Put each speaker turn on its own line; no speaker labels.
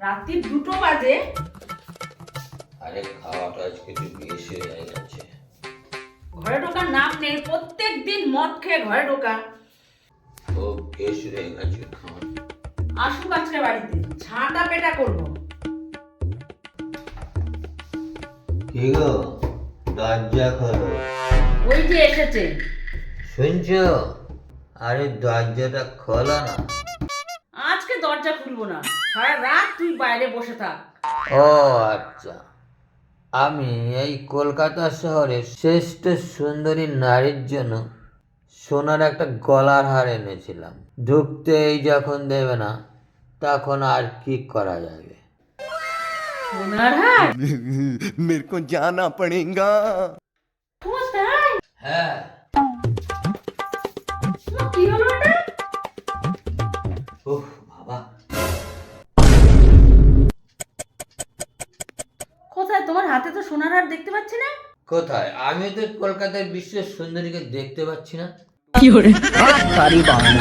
রাত্রি 2টো বাজে।
আরে খাওয়াটা আজকে একটু বেশি হয়ে গেছে।
ঘরে ঢোকার নাম নেই, প্রত্যেক দিন মদ খেয়ে ঘরে ঢোকা।
ও বেশি হয়ে গেছে খাওয়া।
আসুক আজকে বাড়িতে, ঝাঁটা পেটা করবো।
কি গো, দরজা খোলো।
ওই যে এসেছে।
শুনছো? আরে দরজাটা খোলো না।
আজকে দরজা খুলবো না, সারা রাত তুই বাইরে বসে থাক।
ও আচ্ছা, আমি এই কলকাতা শহরের শ্রেষ্ঠ সুন্দরী নারীর জন্য সোনার একটা গলার হার এনেছিলাম। ঢুকতেই যখন দেবে না, তখন আর কি করা যাবে?
সোনার হার?
मेरे को जाना पड़ेगा।
কোথায়?
হ্যাঁ,
কি হলো এটা?
ওহ বাবা,
কোথায়? তোমার হাতে তো সোনার হার দেখতে পাচ্ছি না।
কোথায়? আমি তো কলকাতার বিশ্বের সুন্দরীকে দেখতে পাচ্ছি না।
সারি বাহানা